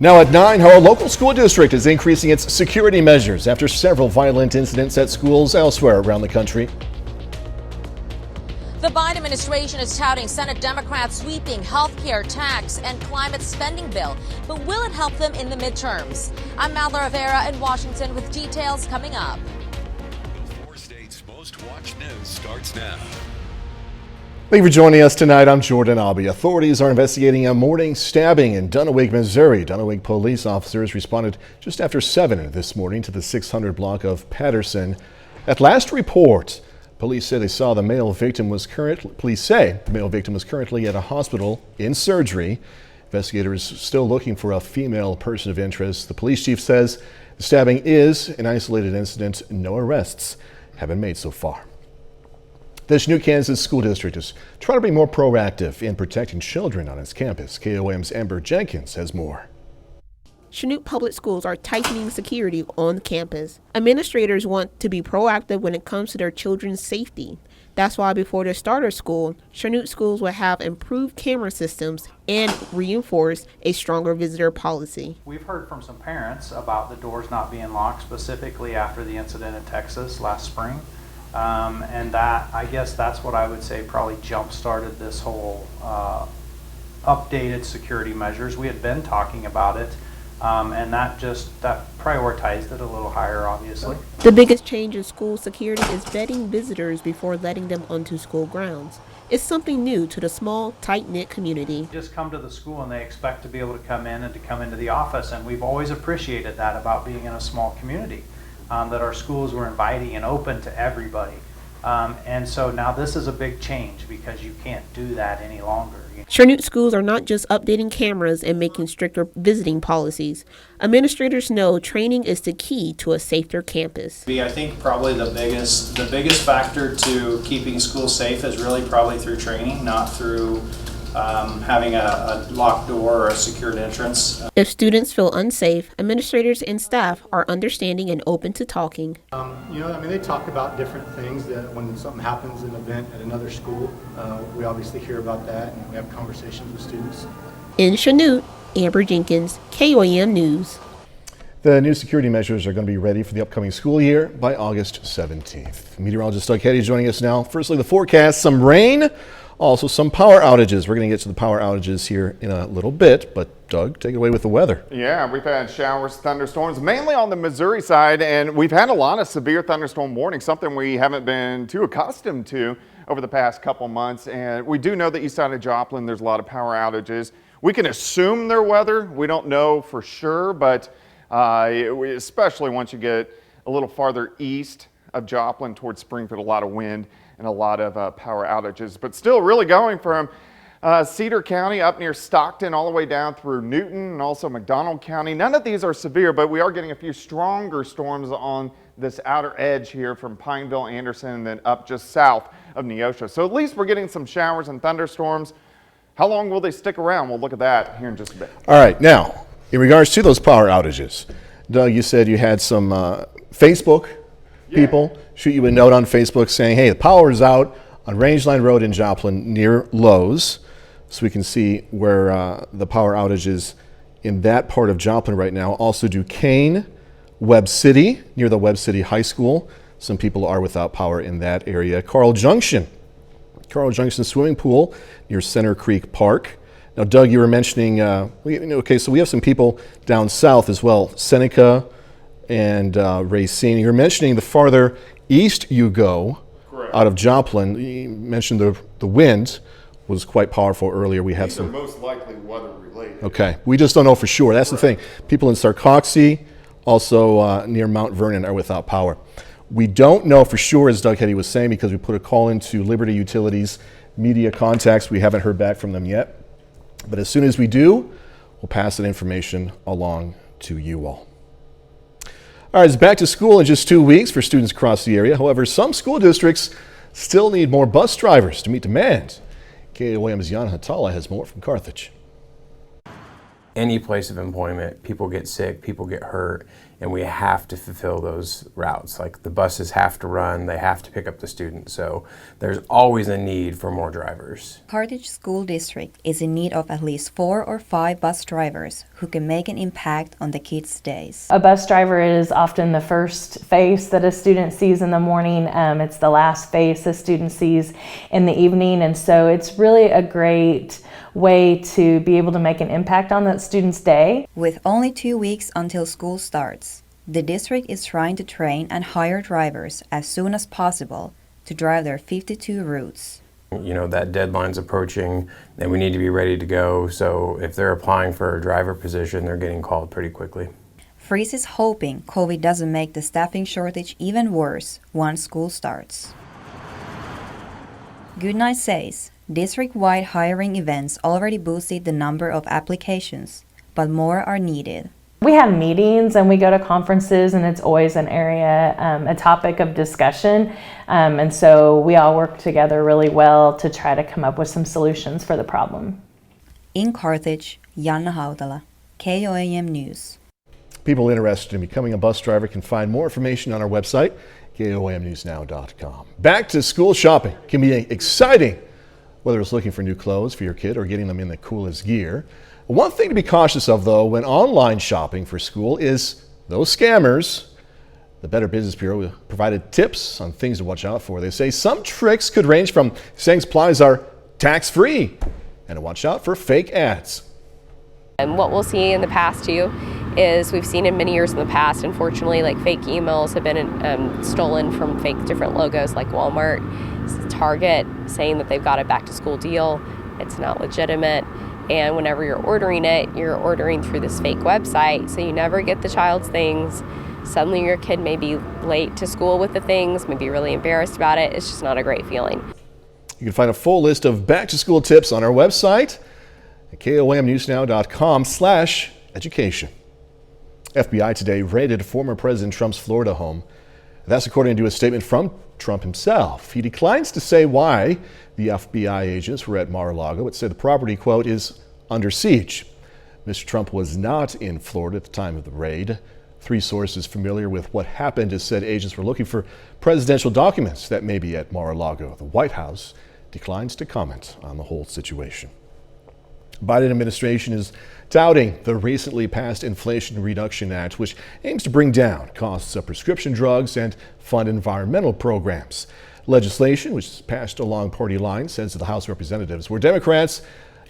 Now at 9, how a local school district is increasing its security measures after several violent incidents at schools elsewhere around the country. The Biden administration is touting Senate Democrats' sweeping health care, tax, and climate spending bill. But will it help them in the midterms? I'm Mallory Rivera in Washington with details coming up. 4 states' most watched news starts now. Thank you for joining us tonight. I'm Jordan Albee. Authorities are investigating a morning stabbing in Dunawig, Missouri. Dunawig police officers responded just after 7 this morning to the 600 block of Patterson. At last report, police say the male victim was currently at a hospital in surgery. Investigators still looking for a female person of interest. The police chief says the stabbing is an isolated incident. No arrests have been made so far. The Chanute, Kansas School District is trying to be more proactive in protecting children on its campus. KOM's Amber Jenkins has more. Chanute Public Schools are tightening security on campus. Administrators want to be proactive when it comes to their children's safety. That's why before the start of school, Chanute schools will have improved camera systems and reinforce a stronger visitor policy. We've heard from some parents about the doors not being locked, specifically after the incident in Texas last spring. And I guess that's what I would say probably jump-started this whole updated security measures. We had been talking about it, and that prioritized it a little higher, obviously. The biggest change in school security is vetting visitors before letting them onto school grounds. It's something new to the small, tight-knit community. Just come to the school and they expect to be able to come in and to come into the office, and we've always appreciated that about being in a small community. That our schools were inviting and open to everybody. And so now this is a big change because you can't do that any longer. Chanute schools are not just updating cameras and making stricter visiting policies. Administrators know training is the key to a safer campus. I think probably the biggest factor to keeping schools safe is really probably through training, not through having a locked door or a secured entrance. If students feel unsafe, administrators and staff are understanding and open to talking. They talk about different things that when something happens, an event at another school, we obviously hear about that and we have conversations with students. In Chanute, Amber Jenkins, KOM News. The new security measures are going to be ready for the upcoming school year by August 17th. Meteorologist Doug Hetty joining us now. Firstly, the forecast, some rain. Also, some power outages. We're going to get to the power outages here in a little bit, but Doug, take it away with the weather. Yeah, we've had showers, thunderstorms, mainly on the Missouri side, and we've had a lot of severe thunderstorm warnings, something we haven't been too accustomed to over the past couple months. And we do know that east side of Joplin, there's a lot of power outages. We can assume they're weather. We don't know for sure, but especially once you get a little farther east of Joplin towards Springfield, a lot of wind and a lot of power outages, but still really going from Cedar County up near Stockton all the way down through Newton and also McDonald County. None of these are severe, but we are getting a few stronger storms on this outer edge here from Pineville, Anderson, and then up just south of Neosho. So at least we're getting some showers and thunderstorms. How long will they stick around? We'll look at that here in just a bit. All right, now, in regards to those power outages, Doug, you said you had some Facebook people shoot you a note on Facebook saying, hey, the power is out on Rangeline Road in Joplin near Lowe's. So we can see where the power outage is in that part of Joplin right now. Also Duquesne, Webb City, near the Webb City High School. Some people are without power in that area. Carl Junction swimming pool near Center Creek Park. Now, Doug, you were mentioning, okay, so we have some people down south as well, Seneca and Racine. You're mentioning the farther east you go, correct, out of Joplin. You mentioned the wind was quite powerful earlier. We have These some. are most likely weather related. Okay, we just don't know for sure. That's correct. The thing. People in Sarcoxie, also near Mount Vernon, are without power. We don't know for sure, as Doug Hetty was saying, because we put a call into Liberty Utilities media contacts. We haven't heard back from them yet. But as soon as we do, we'll pass that information along to you all. All right, it's back to school in just 2 weeks for students across the area. However, some school districts still need more bus drivers to meet demand. KOM's Jan Hatala has more from Carthage. Any place of employment, people get sick, people get hurt, and we have to fulfill those routes. Like the buses have to run, they have to pick up the students, so there's always a need for more drivers. Carthage School District is in need of at least 4 or 5 bus drivers who can make an impact on the kids' days. A bus driver is often the first face that a student sees in the morning. It's the last face a student sees in the evening, and so it's really a great way to be able to make an impact on that student's day. With only 2 weeks until school starts, the district is trying to train and hire drivers as soon as possible to drive their 52 routes. You know, that deadline's approaching and we need to be ready to go, so if they're applying for a driver position, they're getting called pretty quickly. Freeze is hoping COVID doesn't make the staffing shortage even worse once school starts. Goodnight says district-wide hiring events already boosted the number of applications, but more are needed. We have meetings and we go to conferences, and it's always an area, a topic of discussion. And so we all work together really well to try to come up with some solutions for the problem. In Carthage, Janna Hautala, KOAM News. People interested in becoming a bus driver can find more information on our website, KOAMnewsnow.com. Back to school shopping can be exciting, whether it's looking for new clothes for your kid or getting them in the coolest gear. One thing to be cautious of, though, when online shopping for school is those scammers. The Better Business Bureau provided tips on things to watch out for. They say some tricks could range from saying supplies are tax-free and to watch out for fake ads. And what we'll see in the past too is we've seen in many years in the past, unfortunately, like fake emails have been stolen from fake different logos like Walmart, Target, saying that they've got a back to school deal. It's not legitimate. And whenever you're ordering it, you're ordering through this fake website. So you never get the child's things. Suddenly your kid may be late to school with the things, may be really embarrassed about it. It's just not a great feeling. You can find a full list of back to school tips on our website at KOAMnewsnow.com/education. FBI today raided former President Trump's Florida home. That's according to a statement from Trump himself. He declines to say why the FBI agents were at Mar-a-Lago, but said the property, quote, is under siege. Mr. Trump was not in Florida at the time of the raid. 3 sources familiar with what happened has said agents were looking for presidential documents that may be at Mar-a-Lago. The White House declines to comment on the whole situation. Biden administration is touting the recently passed Inflation Reduction Act, which aims to bring down costs of prescription drugs and fund environmental programs. Legislation, which is passed along party lines, sends to the House of Representatives, where Democrats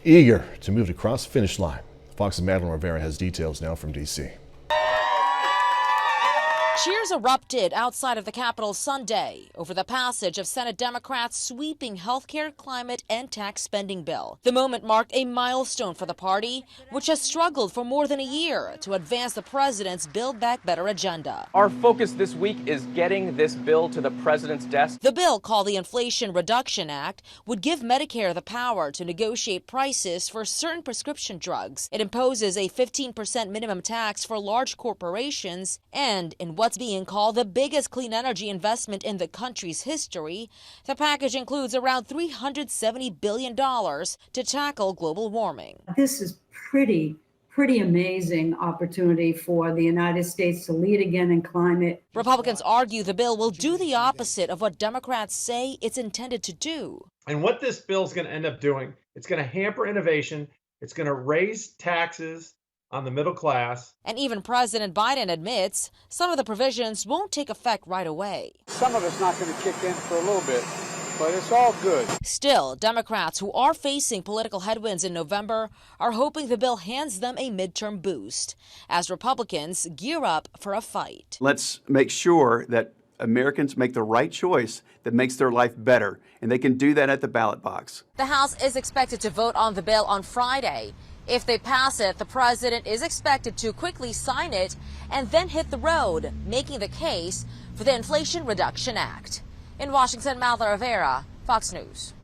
eager to move across the finish line. Fox's Madeline Rivera has details now from D.C. Cheers erupted outside of the Capitol Sunday over the passage of Senate Democrats' sweeping healthcare, climate, and tax spending bill. The moment marked a milestone for the party, which has struggled for more than a year to advance the president's Build Back Better agenda. Our focus this week is getting this bill to the president's desk. The bill, called the Inflation Reduction Act, would give Medicare the power to negotiate prices for certain prescription drugs. It imposes a 15% minimum tax for large corporations, and in what's being called the biggest clean energy investment in the country's history, the package includes around $370 billion to tackle global warming. This is pretty amazing opportunity for the United States to lead again in climate. Republicans argue the bill will do the opposite of what Democrats say it's intended to do. And what this bill is going to end up doing, it's going to hamper innovation, it's going to raise taxes on the middle class. And even President Biden admits some of the provisions won't take effect right away. Some of it's not going to kick in for a little bit, but it's all good. Still, Democrats who are facing political headwinds in November are hoping the bill hands them a midterm boost as Republicans gear up for a fight. Let's make sure that Americans make the right choice that makes their life better, and they can do that at the ballot box. The House is expected to vote on the bill on Friday. If they pass it, the president is expected to quickly sign it and then hit the road, making the case for the Inflation Reduction Act. In Washington, Madeline Rivera, Fox News.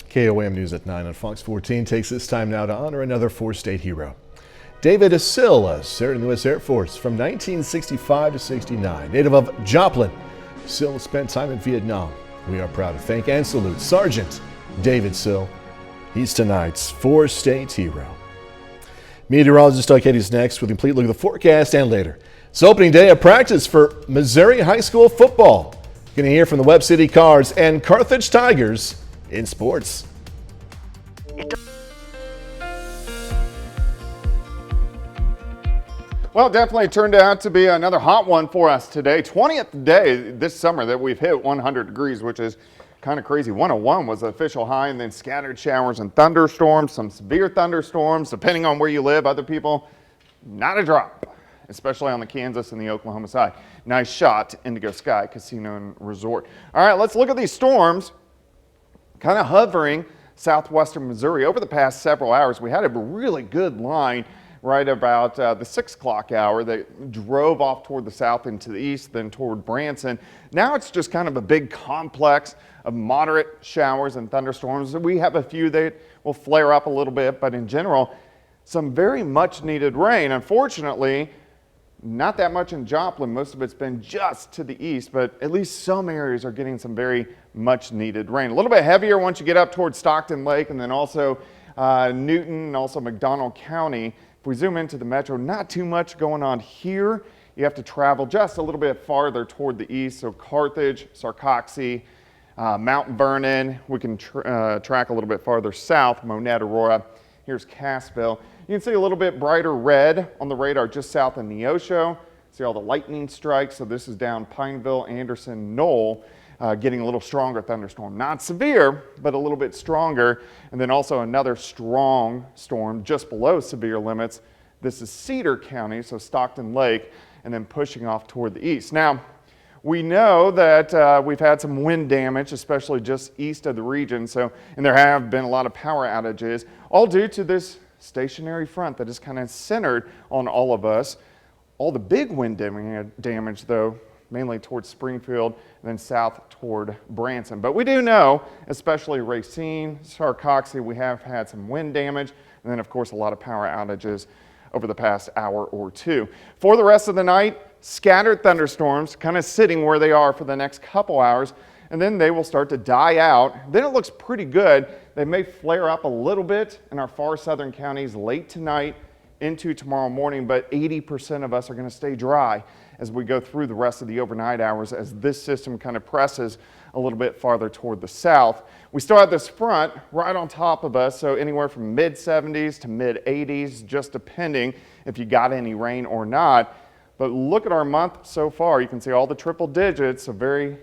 KOAM News at 9 on Fox 14 takes this time now to honor another 4-state hero. David Sill served in the U.S. Air Force from 1965 to 69. Native of Joplin, Sill spent time in Vietnam. We are proud to thank and salute Sergeant David Sill. He's tonight's 4-state hero. Meteorologist Doug Katie's next with a complete look at the forecast and later. It's opening day of practice for Missouri high school football. You're going to hear from the Webb City Cards and Carthage Tigers in sports. Well, it definitely turned out to be another hot one for us today. 20th day this summer that we've hit 100 degrees, which is kind of crazy. 101 was the official high, and then scattered showers and thunderstorms, some severe thunderstorms, depending on where you live. Other people, not a drop, especially on the Kansas and the Oklahoma side. Nice shot, Indigo Sky Casino and Resort. All right, let's look at these storms kind of hovering southwestern Missouri. Over the past several hours, we had a really good line right about the 6 o'clock hour that drove off toward the south into the east, then toward Branson. Now it's just kind of a big complex of moderate showers and thunderstorms. We have a few that will flare up a little bit, but in general, some very much needed rain. Unfortunately, not that much in Joplin. Most of it's been just to the east, but at least some areas are getting some very much needed rain. A little bit heavier once you get up towards Stockton Lake and then also Newton and also McDonald County. If we zoom into the metro, not too much going on here. You have to travel just a little bit farther toward the east. So Carthage, Sarcoxie, Mount Vernon. We can track a little bit farther south, Monette, Aurora. Here's Cassville. You can see a little bit brighter red on the radar just south of Neosho. See all the lightning strikes. So this is down Pineville, Anderson, Knoll, getting a little stronger thunderstorm. Not severe, but a little bit stronger. And then also another strong storm just below severe limits. This is Cedar County, so Stockton Lake, and then pushing off toward the east. Now, we know that we've had some wind damage, especially just east of the region. And there have been a lot of power outages, all due to this stationary front that is kind of centered on all of us. All the big wind damage, though, mainly towards Springfield and then south toward Branson. But we do know, especially Racine, Sarcoxie, we have had some wind damage, and then of course a lot of power outages over the past hour or two. For the rest of the night, scattered thunderstorms kind of sitting where they are for the next couple hours, and then they will start to die out. Then it looks pretty good. They may flare up a little bit in our far southern counties late tonight into tomorrow morning, but 80% of us are going to stay dry as we go through the rest of the overnight hours as this system kind of presses a little bit farther toward the south. We still have this front right on top of us, so anywhere from mid 70s to mid 80s, just depending if you got any rain or not. But look at our month so far. You can see all the triple digits are very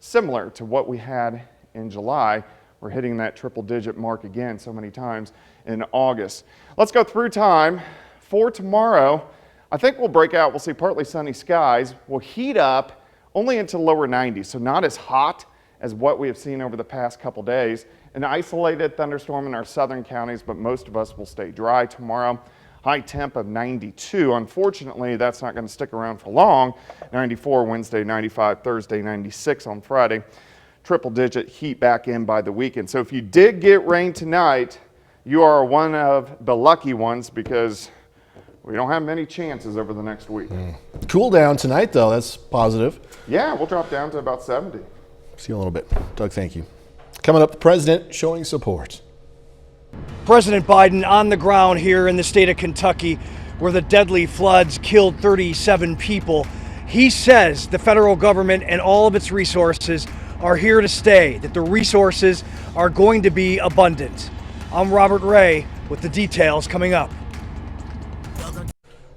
similar to what we had in July. We're hitting that triple digit mark again so many times in August. Let's go through time. For tomorrow, I think we'll break out. We'll see partly sunny skies. We'll heat up only into lower 90s, so not as hot as what we have seen over the past couple days. An isolated thunderstorm in our southern counties, but most of us will stay dry tomorrow. High temp of 92. Unfortunately, that's not going to stick around for long. 94 Wednesday, 95 Thursday, 96 on Friday. Triple digit heat back in by the weekend. So if you did get rain tonight, you are one of the lucky ones because we don't have many chances over the next week. Cool down tonight, though. That's positive. Yeah, we'll drop down to about 70. See you in a little bit. Doug, thank you. Coming up, the president showing support. President Biden on the ground here in the state of Kentucky, where the deadly floods killed 37 people. He says the federal government and all of its resources are here to stay, that the resources are going to be abundant. I'm Robert Ray with the details coming up.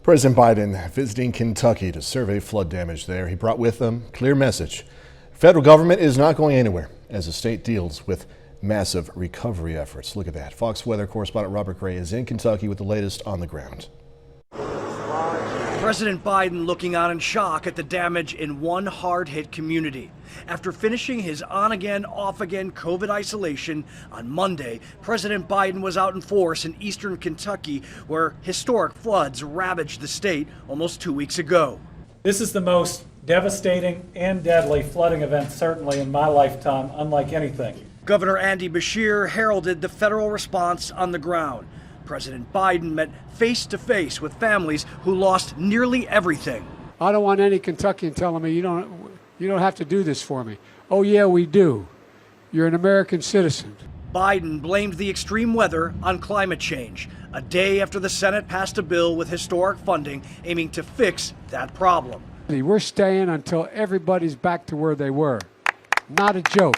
President Biden visiting Kentucky to survey flood damage there. He brought with him a clear message. Federal government is not going anywhere as the state deals with massive recovery efforts. Look at that. Fox weather correspondent Robert Gray is in Kentucky with the latest on the ground. President Biden looking on in shock at the damage in one hard-hit community. After finishing his on-again, off-again COVID isolation on Monday, President Biden was out in force in eastern Kentucky, where historic floods ravaged the state almost 2 weeks ago. This is the most devastating and deadly flooding event, certainly in my lifetime, unlike anything. Governor Andy Beshear heralded the federal response on the ground. President Biden met face-to-face with families who lost nearly everything. I don't want any Kentuckian telling me you don't have to do this for me. Oh yeah, we do. You're an American citizen. Biden blamed the extreme weather on climate change, a day after the Senate passed a bill with historic funding aiming to fix that problem. We're staying until everybody's back to where they were. Not a joke.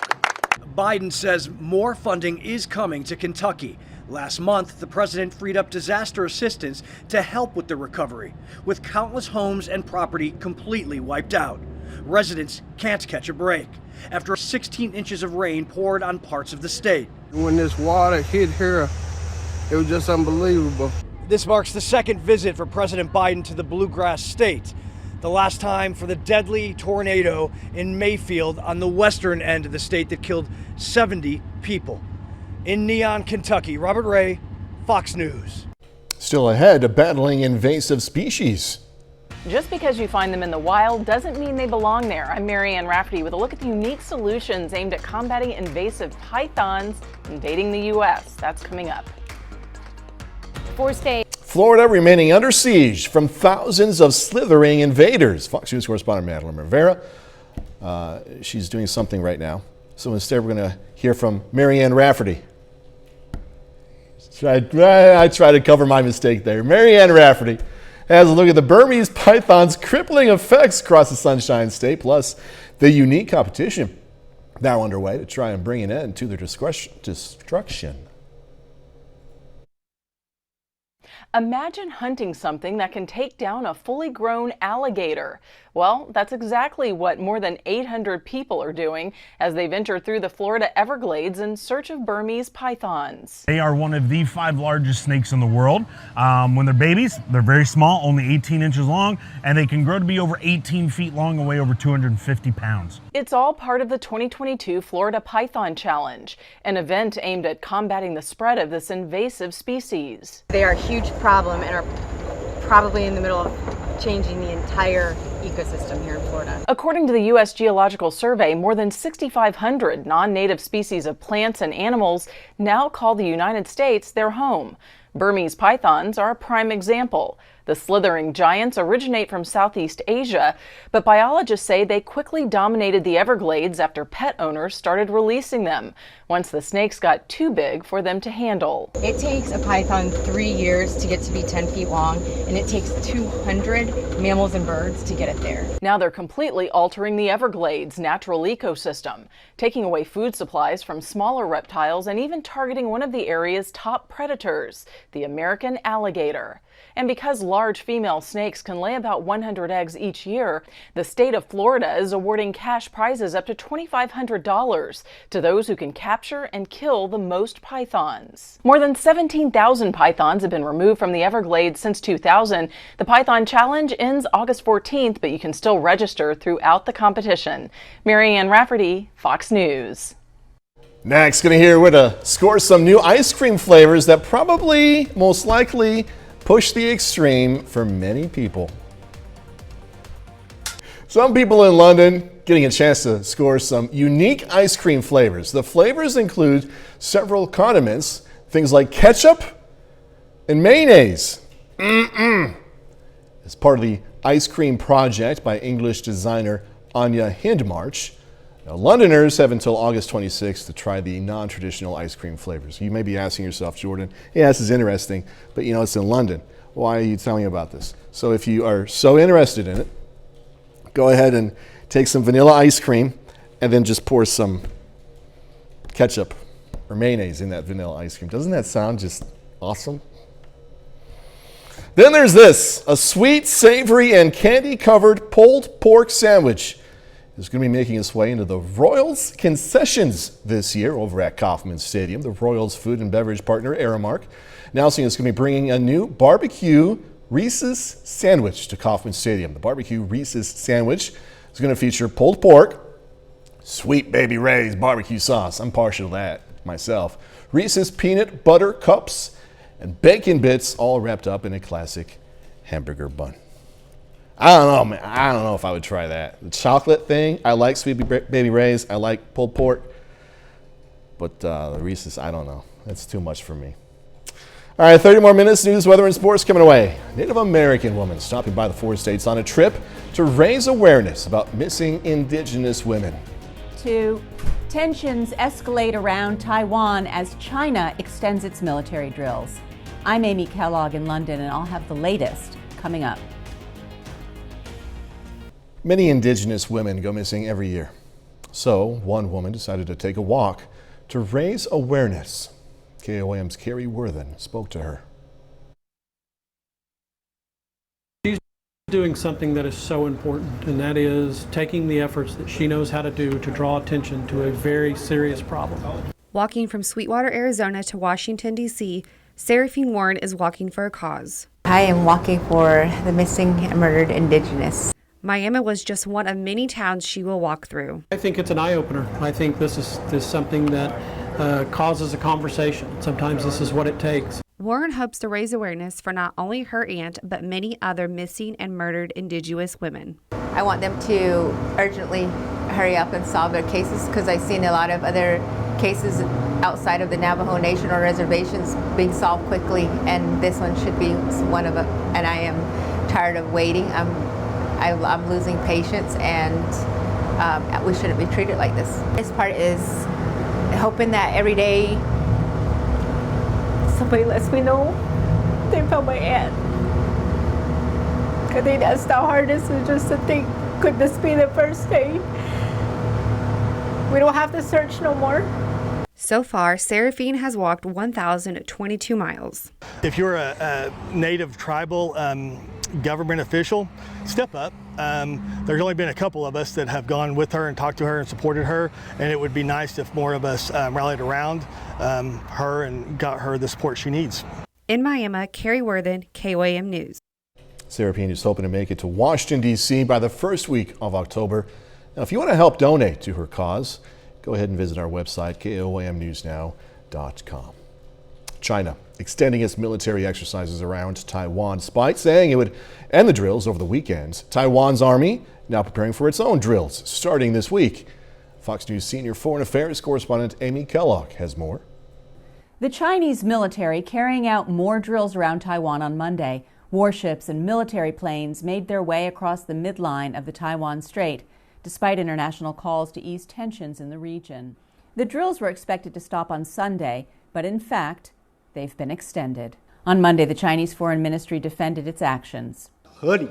Biden says more funding is coming to Kentucky. Last month, the president freed up disaster assistance to help with the recovery, with countless homes and property completely wiped out. Residents can't catch a break after 16 inches of rain poured on parts of the state. When this water hit here, it was just unbelievable. This marks the second visit for President Biden to the Bluegrass State. The last time for the deadly tornado in Mayfield on the western end of the state that killed 70 people. In Neon, Kentucky, Robert Ray, Fox News. Still ahead, battling invasive species. Just because you find them in the wild doesn't mean they belong there. I'm Marianne Rafferty with a look at the unique solutions aimed at combating invasive pythons invading the U.S. That's coming up. 4 states. Florida remaining under siege from thousands of slithering invaders. Fox News correspondent Madeline Rivera. She's doing something right now. So instead, we're going to hear from Marianne Rafferty. I tried to cover my mistake there. Marianne Rafferty has a look at the Burmese python's crippling effects across the Sunshine State, plus the unique competition now underway to try and bring an end to their destruction. Imagine hunting something that can take down a fully grown alligator. Well, that's exactly what more than 800 people are doing as they venture through the Florida Everglades in search of Burmese pythons. They are one of the 5 largest snakes in the world. When they're babies, they're very small, only 18 inches long, and they can grow to be over 18 feet long and weigh over 250 pounds. It's all part of the 2022 Florida Python Challenge, an event aimed at combating the spread of this invasive species. They are a huge problem and are probably in the middle of changing the entire ecosystem here in Florida. According to the U.S. Geological Survey, more than 6,500 non-native species of plants and animals now call the United States their home. Burmese pythons are a prime example. The slithering giants originate from Southeast Asia, but biologists say they quickly dominated the Everglades after pet owners started releasing them, once the snakes got too big for them to handle. It takes a python 3 years to get to be 10 feet long, and it takes 200 mammals and birds to get it there. Now they're completely altering the Everglades' natural ecosystem, taking away food supplies from smaller reptiles and even targeting one of the area's top predators, the American alligator. And because large female snakes can lay about 100 eggs each year, the state of Florida is awarding cash prizes up to $2,500 to those who can capture and kill the most pythons. More than 17,000 pythons have been removed from the Everglades since 2000. The Python Challenge ends August 14th, but you can still register throughout the competition. Marianne Rafferty, Fox News. Next, going to hear where to score some new ice cream flavors that probably, most likely, push the extreme for many people. Some people in London getting a chance to score some unique ice cream flavors. The flavors include several condiments, things like ketchup and mayonnaise. As part of the ice cream project by English designer Anya Hindmarch, now, Londoners have until August 26th to try the non-traditional ice cream flavors. You may be asking yourself, Jordan, yeah, this is interesting, but you know, it's in London. Why are you telling me about this? So if you are so interested in it, go ahead and take some vanilla ice cream and then just pour some ketchup or mayonnaise in that vanilla ice cream. Doesn't that sound just awesome? Then there's this, a sweet, savory, and candy-covered pulled pork sandwich. Is going to be making its way into the Royals concessions this year over at Kauffman Stadium. The Royals food and beverage partner, Aramark, announcing it's going to be bringing a new barbecue Reese's sandwich to Kauffman Stadium. The barbecue Reese's sandwich is going to feature pulled pork, sweet Baby Ray's barbecue sauce, I'm partial to that myself, Reese's peanut butter cups, and bacon bits all wrapped up in a classic hamburger bun. I don't know, man. I don't know if I would try that. The chocolate thing, I like Sweet Baby Ray's. I like pulled pork. But the Reese's, I don't know. That's too much for me. All right, 30 more minutes. News, weather, and sports coming away. Native American woman stopping by the 4 states on a trip to raise awareness about missing indigenous women. Tensions escalate around Taiwan as China extends its military drills. I'm Amy Kellogg in London, and I'll have the latest coming up. Many Indigenous women go missing every year. So one woman decided to take a walk to raise awareness. KOAM's Carrie Worthen spoke to her. She's doing something that is so important, and that is taking the efforts that she knows how to do to draw attention to a very serious problem. Walking from Sweetwater, Arizona to Washington, D.C., Seraphine Warren is walking for a cause. I am walking for the missing and murdered Indigenous. Miami was just one of many towns she will walk through. I think it's an eye-opener. I think this is something that causes a conversation. Sometimes this is what it takes. Warren hopes to raise awareness for not only her aunt, but many other missing and murdered Indigenous women. I want them to urgently hurry up and solve their cases, because I've seen a lot of other cases outside of the Navajo Nation or reservations being solved quickly, and this one should be one of them. And I am tired of waiting. I'm losing patience, and we shouldn't be treated like this. This part is hoping that every day somebody lets me know they found my aunt. I think that's the hardest, is just to think, could this be the first day? We don't have to search no more. So far, Seraphine has walked 1,022 miles. If you're a native tribal government official, step up. There's only been a couple of us that have gone with her and talked to her and supported her, and it would be nice if more of us rallied around her and got her the support she needs. In Miami, Carrie Worthen, KOAM News. Seraphine is hoping to make it to Washington, D.C. by the first week of October. Now, if you want to help donate to her cause, go ahead and visit our website, koamnewsnow.com. China extending its military exercises around Taiwan, despite saying it would end the drills over the weekend. Taiwan's army now preparing for its own drills starting this week. Fox News senior foreign affairs correspondent Amy Kellogg has more. The Chinese military carrying out more drills around Taiwan on Monday. Warships and military planes made their way across the midline of the Taiwan Strait, despite international calls to ease tensions in the region. The drills were expected to stop on Sunday, but in fact, they've been extended. On Monday, the Chinese Foreign Ministry defended its actions. We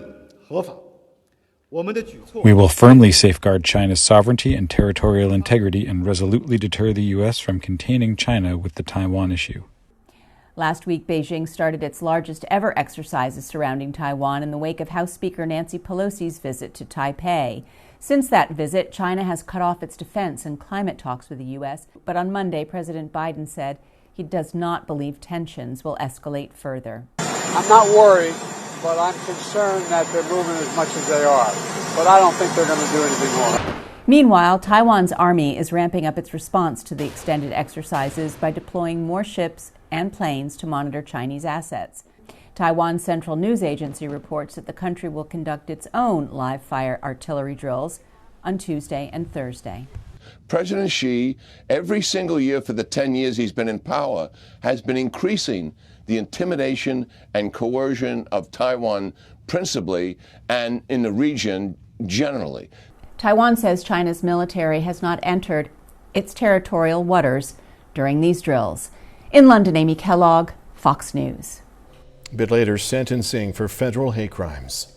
will firmly safeguard China's sovereignty and territorial integrity and resolutely deter the U.S. from containing China with the Taiwan issue. Last week, Beijing started its largest ever exercises surrounding Taiwan in the wake of House Speaker Nancy Pelosi's visit to Taipei. Since that visit, China has cut off its defense and climate talks with the U.S., but on Monday, President Biden said he does not believe tensions will escalate further. I'm not worried, but I'm concerned that they're moving as much as they are. But I don't think they're going to do anything more. Meanwhile, Taiwan's army is ramping up its response to the extended exercises by deploying more ships and planes to monitor Chinese assets. Taiwan's Central News Agency reports that the country will conduct its own live-fire artillery drills on Tuesday and Thursday. President Xi, every single year for the 10 years he's been in power, has been increasing the intimidation and coercion of Taiwan principally and in the region generally. Taiwan says China's military has not entered its territorial waters during these drills. In London, Amy Kellogg, Fox News. A bit later, sentencing for federal hate crimes.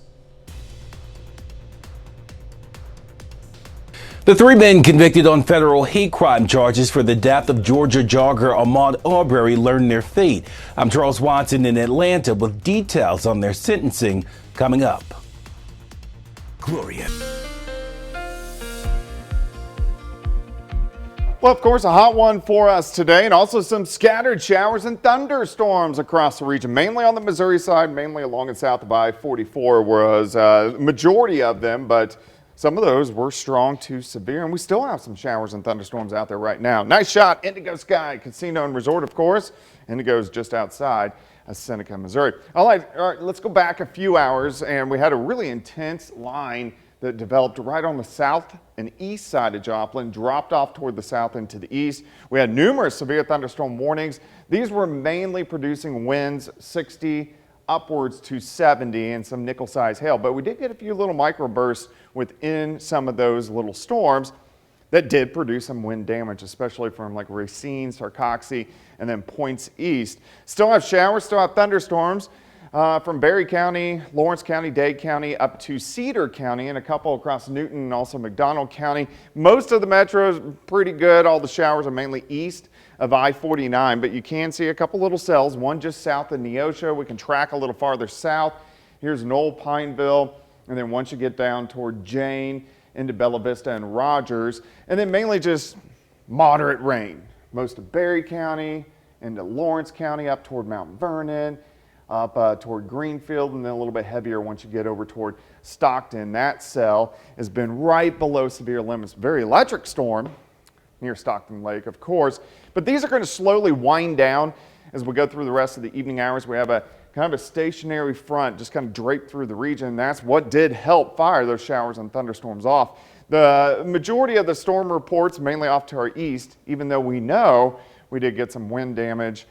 The three men convicted on federal hate crime charges for the death of Georgia jogger Ahmaud Arbery learned their fate. I'm Charles Watson in Atlanta with details on their sentencing coming up. Gloria. Well, of course, a hot one for us today, and also some scattered showers and thunderstorms across the region, mainly on the Missouri side, mainly along and south of I-44 was a majority of them, but some of those were strong to severe, and we still have some showers and thunderstorms out there right now. Nice shot, Indigo Sky Casino and Resort, of course. Indigo's just outside of Seneca, Missouri. All right, let's go back a few hours, and we had a really intense line that developed right on the south and east side of Joplin, dropped off toward the south and to the east. We had numerous severe thunderstorm warnings. These were mainly producing winds 60 upwards to 70 and some nickel-sized hail, but we did get a few little microbursts within some of those little storms. that did produce some wind damage, especially from like Racine, Sarcoxy, and then points east. Still have showers, still have thunderstorms from Berry County, Lawrence County, Dade County, up to Cedar County, and a couple across Newton and also McDonald County. Most of the metro is pretty good. All the showers are mainly east of I-49, but you can see a couple little cells, one just south of Neosho. We can track a little farther south. Here's Knoll, Pineville, and then once you get down toward Jane, into Bella Vista and Rogers, and then mainly just moderate rain. Most of Berry County, into Lawrence County, up toward Mount Vernon, up toward Greenfield, and then a little bit heavier once you get over toward Stockton. That cell has been right below severe limits. Very electric storm near Stockton Lake, of course, but these are going to slowly wind down as we go through the rest of the evening hours. We have a kind of a stationary front just kind of draped through the region. That's what did help fire those showers and thunderstorms off. The majority of the storm reports mainly off to our east, even though we know we did get some wind damage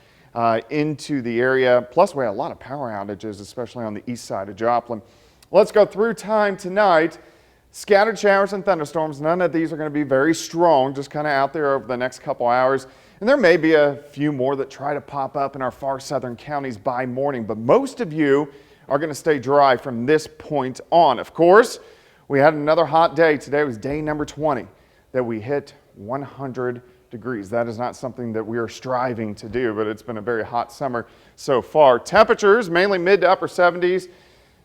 into the area. Plus we had a lot of power outages, especially on the east side of Joplin. Let's go through time tonight. Scattered showers and thunderstorms. None of these are going to be very strong, just kind of out there over the next couple hours. And there may be a few more that try to pop up in our far southern counties by morning, but most of you are going to stay dry from this point on. Of course, we had another hot day. Today was day number 20 that we hit 100 degrees. That is not something that we are striving to do, but it's been a very hot summer so far. Temperatures mainly mid to upper 70s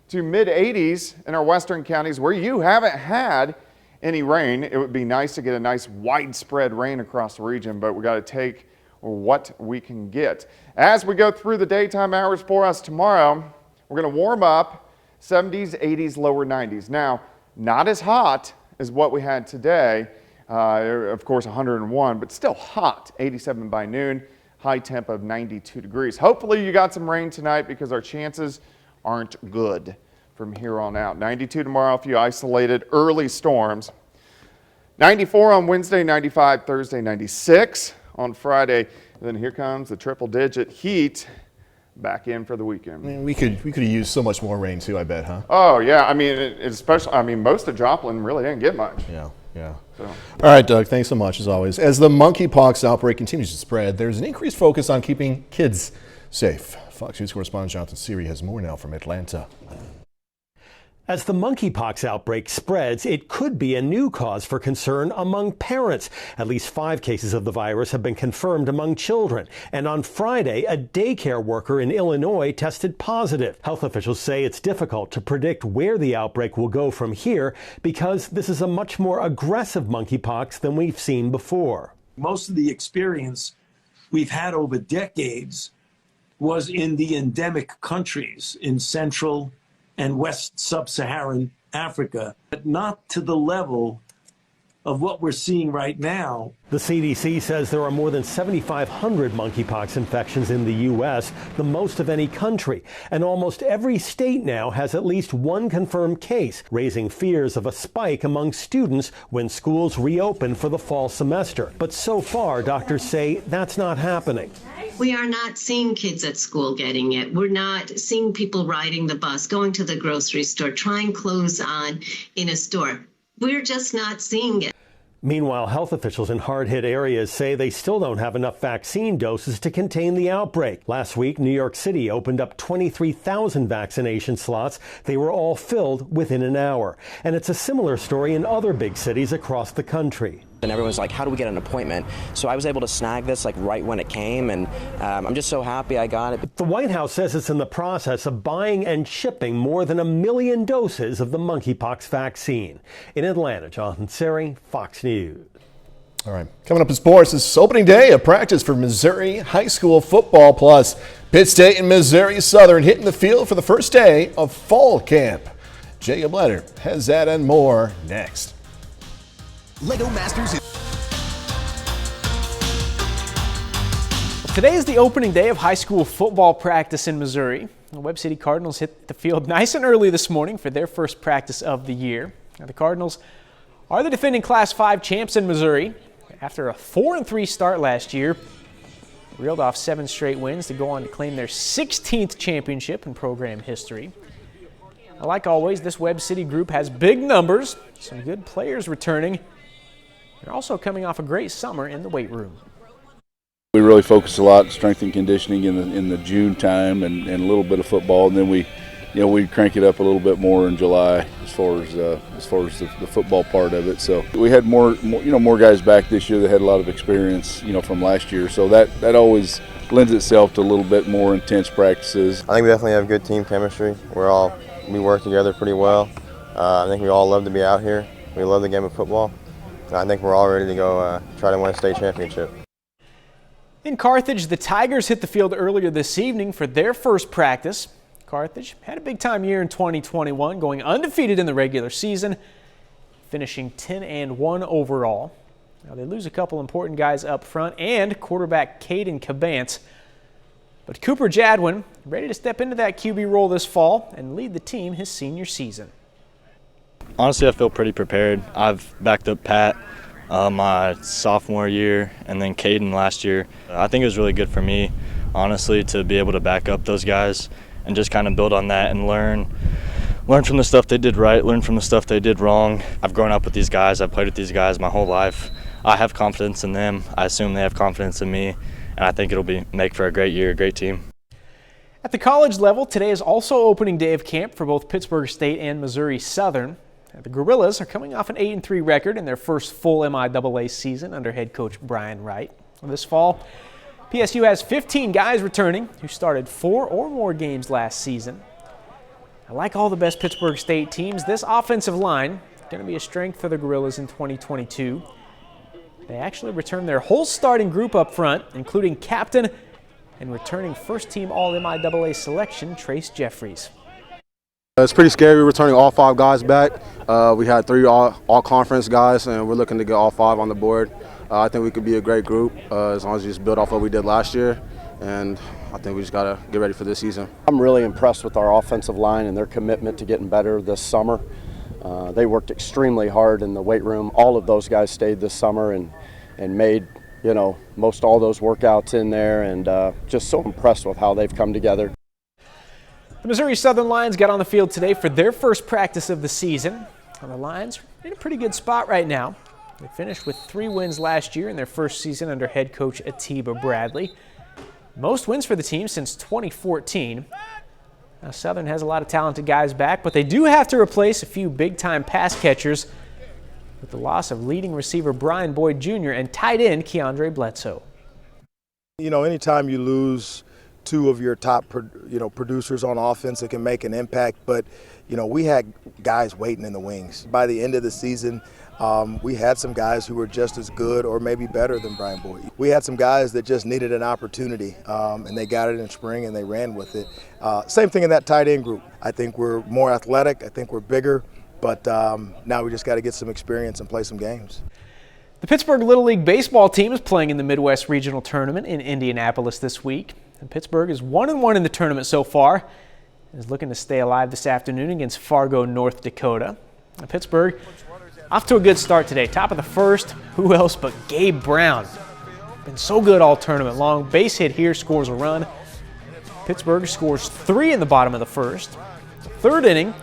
to mid 80s in our western counties where you haven't had any rain. It would be nice to get a nice widespread rain across the region, but we got to take what we can get. As we go through the daytime hours for us tomorrow, we're going to warm up 70s, 80s, lower 90s. Now, not as hot as what we had today, of course 101, but still hot, 87 by noon, high temp of 92 degrees. Hopefully you got some rain tonight because our chances aren't good from here on out. 92 tomorrow, a few isolated early storms. 94 on Wednesday, 95 Thursday, 96 on Friday. And then here comes the triple-digit heat back in for the weekend. I mean, we could use so much more rain too, I bet, huh? Oh yeah, I mean, especially, I mean, most of Joplin really didn't get much. Yeah. So. All right, Doug, thanks so much as always. As the monkeypox outbreak continues to spread, there's an increased focus on keeping kids safe. Fox News correspondent Jonathan Seary has more now from Atlanta. As the monkeypox outbreak spreads, it could be a new cause for concern among parents. At least 5 cases of the virus have been confirmed among children. And on Friday, a daycare worker in Illinois tested positive. Health officials say it's difficult to predict where the outbreak will go from here because this is a much more aggressive monkeypox than we've seen before. Most of the experience we've had over decades was in the endemic countries in Central and West Sub-Saharan Africa, but not to the level of what we're seeing right now. The CDC says there are more than 7,500 monkeypox infections in the U.S., the most of any country. And almost every state now has at least one confirmed case, raising fears of a spike among students when schools reopen for the fall semester. But so far, doctors say that's not happening. We are not seeing kids at school getting it. We're not seeing people riding the bus, going to the grocery store, trying clothes on in a store. We're just not seeing it. Meanwhile, health officials in hard-hit areas say they still don't have enough vaccine doses to contain the outbreak. Last week, New York City opened up 23,000 vaccination slots. They were all filled within an hour. And it's a similar story in other big cities across the country. And everyone's like, how do we get an appointment? So I was able to snag this like right when it came, and I'm just so happy I got it. The White House says it's in the process of buying and shipping more than 1 million doses of the monkeypox vaccine. In Atlanta, Jonathan Seary, Fox News. All right, coming up in sports, this opening day of practice for Missouri High School football, plus Pitt State and Missouri Southern hitting the field for the first day of fall camp. Jacob Letter has that and more next. Lego Masters. Today is the opening day of high school football practice in Missouri. The Webb City Cardinals hit the field nice and early this morning for their first practice of the year. Now, the Cardinals are the defending Class 5 champs in Missouri. After a 4-3 start last year, reeled off 7 straight wins to go on to claim their 16th championship in program history. Now, like always, this Webb City group has big numbers, some good players returning, They're also coming off a great summer in the weight room. We really focus a lot on strength and conditioning in the June time and a little bit of football, and then we crank it up a little bit more in July as far as the football part of it. So we had more guys back this year that had a lot of experience, from last year. So that always lends itself to a little bit more intense practices. I think we definitely have good team chemistry. We work together pretty well. I think we all love to be out here. We love the game of football. And I think we're all ready to go try to win a state championship. In Carthage, the Tigers hit the field earlier this evening for their first practice. Carthage had a big-time year in 2021, going undefeated in the regular season, finishing 10-1 overall. Now, they lose a couple important guys up front and quarterback Caden Cabance. But Cooper Jadwin ready to step into that QB role this fall and lead the team his senior season. Honestly, I feel pretty prepared. I've backed up Pat my sophomore year and then Caden last year. I think it was really good for me, honestly, to be able to back up those guys and just kind of build on that and learn from the stuff they did right, learn from the stuff they did wrong. I've grown up with these guys. I've played with these guys my whole life. I have confidence in them. I assume they have confidence in me, and I think it'll make for a great year, a great team. At the college level, today is also opening day of camp for both Pittsburg State and Missouri Southern. The Gorillas are coming off an 8-3 record in their first full MIAA season under head coach Brian Wright. This fall, PSU has 15 guys returning who started 4 or more games last season. Like all the best Pittsburg State teams, this offensive line is going to be a strength for the Gorillas in 2022. They actually returned their whole starting group up front, including captain and returning first-team All-MIAA selection Trace Jeffries. It's pretty scary. We're returning all 5 guys back. We had 3 all-conference guys, and we're looking to get all 5 on the board. I think we could be a great group as long as we just build off what we did last year, and I think we just got to get ready for this season. I'm really impressed with our offensive line and their commitment to getting better this summer. They worked extremely hard in the weight room. All of those guys stayed this summer and made, most all those workouts in there, and just so impressed with how they've come together. The Missouri Southern Lions got on the field today for their first practice of the season. And the Lions are in a pretty good spot right now. They finished with 3 wins last year in their first season under head coach Atiba Bradley. Most wins for the team since 2014. Now, Southern has a lot of talented guys back, but they do have to replace a few big-time pass catchers with the loss of leading receiver Brian Boyd Jr. and tight end Keandre Bledsoe. Anytime you lose 2 of your top producers on offense, it can make an impact, but we had guys waiting in the wings. By the end of the season, we had some guys who were just as good or maybe better than Brian Boyd. We had some guys that just needed an opportunity, and they got it in spring and they ran with it. Same thing in that tight end group. I think we're more athletic, I think we're bigger, but now we just got to get some experience and play some games. The Pittsburgh Little League baseball team is playing in the Midwest Regional Tournament in Indianapolis this week. And Pittsburgh is 1-1 in the tournament so far and is looking to stay alive this afternoon against Fargo, North Dakota. And Pittsburgh off to a good start today. Top of the first, who else but Gabe Brown. Been so good all tournament long. Base hit here, scores a run. Pittsburgh scores 3 in the bottom of the first. The third inning,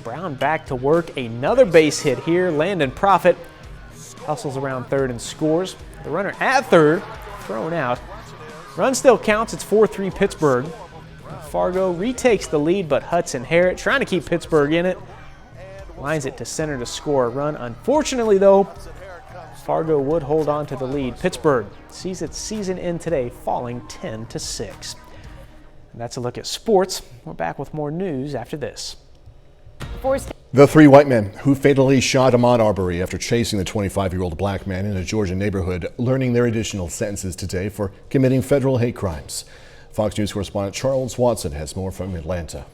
Brown back to work. Another base hit here. Landon Profit hustles around third and scores. The runner at third, thrown out. Run still counts. It's 4-3 Pittsburgh. Fargo retakes the lead, but Hudson Harrett, trying to keep Pittsburgh in it, lines it to center to score a run. Unfortunately, though, Fargo would hold on to the lead. Pittsburgh sees its season end today, falling 10-6. And that's a look at sports. We're back with more news after this. The 3 white men who fatally shot Ahmaud Arbery after chasing the 25-year-old black man in a Georgia neighborhood learning their additional sentences today for committing federal hate crimes. Fox News correspondent Charles Watson has more from Atlanta.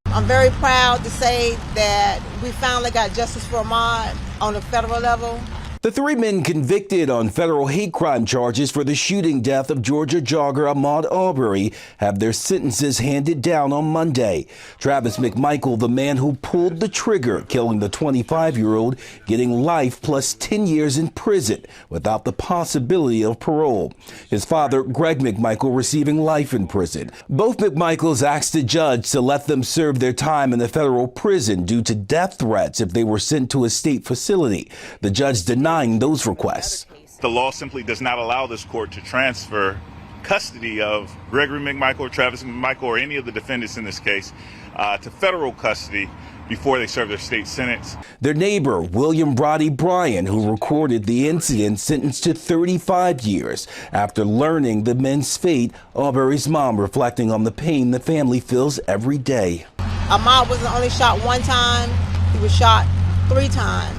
I'm very proud to say that we finally got justice for Ahmaud on the federal level. The 3 men convicted on federal hate crime charges for the shooting death of Georgia jogger Ahmaud Arbery have their sentences handed down on Monday. Travis McMichael, the man who pulled the trigger, killing the 25-year-old, getting life plus 10 years in prison without the possibility of parole. His father, Greg McMichael, receiving life in prison. Both McMichaels asked the judge to let them serve their time in the federal prison due to death threats if they were sent to a state facility. The judge denied denying those requests. The law simply does not allow this court to transfer custody of Gregory McMichael or Travis McMichael or any of the defendants in this case to federal custody before they serve their state sentence. Their neighbor, William Roddy Bryan, who recorded the incident, sentenced to 35 years after learning the men's fate. Arbery's mom reflecting on the pain the family feels every day. Ahmaud wasn't only shot one time, he was shot 3 times.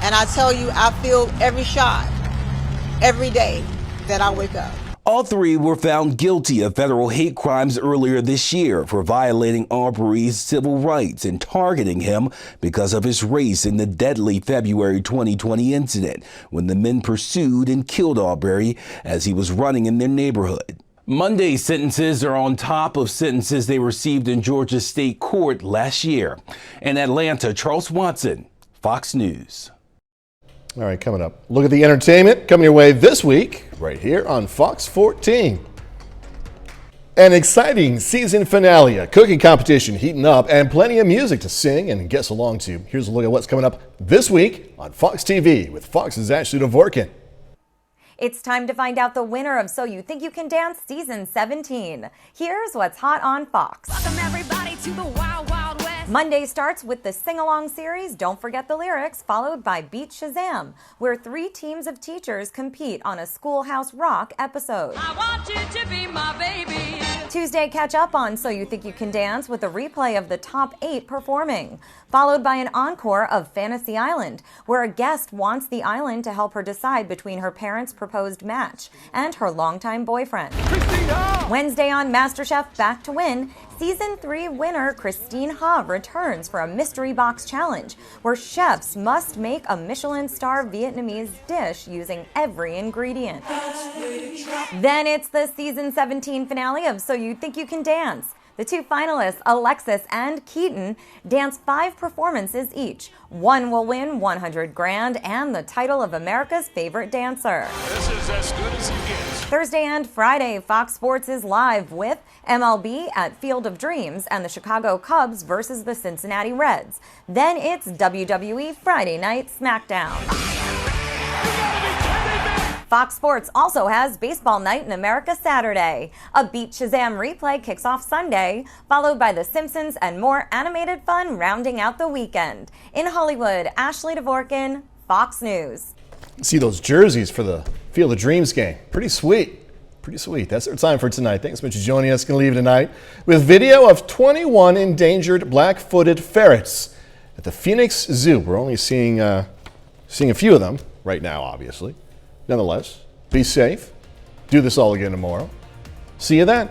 And I tell you, I feel every shot, every day that I wake up. All 3 were found guilty of federal hate crimes earlier this year for violating Arbery's civil rights and targeting him because of his race in the deadly February 2020 incident when the men pursued and killed Arbery as he was running in their neighborhood. Monday's sentences are on top of sentences they received in Georgia State Court last year. In Atlanta, Charles Watson, Fox News. All right, coming up, look at the entertainment coming your way this week, right here on Fox 14. An exciting season finale, a cooking competition heating up, and plenty of music to sing and guess along to. Here's a look at what's coming up this week on Fox TV with Fox's Ashley Dvorkin. It's time to find out the winner of So You Think You Can Dance Season 17. Here's what's hot on Fox. Welcome everybody to the Wild Wild West. Monday starts with the sing-along series, Don't Forget the Lyrics, followed by Beat Shazam, where 3 teams of teachers compete on a Schoolhouse Rock episode. I want you to be my baby. Tuesday, catch up on So You Think You Can Dance with a replay of the top 8 performing, followed by an encore of Fantasy Island, where a guest wants the island to help her decide between her parents' proposed match and her longtime boyfriend. Christina! Wednesday on MasterChef Back to Win, Season 3 winner Christine Ha returns for a mystery box challenge, where chefs must make a Michelin star Vietnamese dish using every ingredient. Then it's the Season 17 finale of So You Think You Can Dance. The 2 finalists, Alexis and Keaton, dance 5 performances each. One will win $100,000 and the title of America's favorite dancer. This is as good as it gets. Thursday and Friday, Fox Sports is live with MLB at Field of Dreams and the Chicago Cubs versus the Cincinnati Reds. Then it's WWE Friday Night SmackDown. Fox Sports also has Baseball Night in America Saturday. A Beat Shazam replay kicks off Sunday, followed by The Simpsons and more animated fun rounding out the weekend. In Hollywood, Ashley Dvorkin, Fox News. See those jerseys for the Field of Dreams game. Pretty sweet. Pretty sweet. That's our time for tonight. Thanks so much for joining us. Going to leave tonight with video of 21 endangered black-footed ferrets at the Phoenix Zoo. We're only seeing a few of them right now, obviously. Nonetheless, be safe. Do this all again tomorrow. See you then.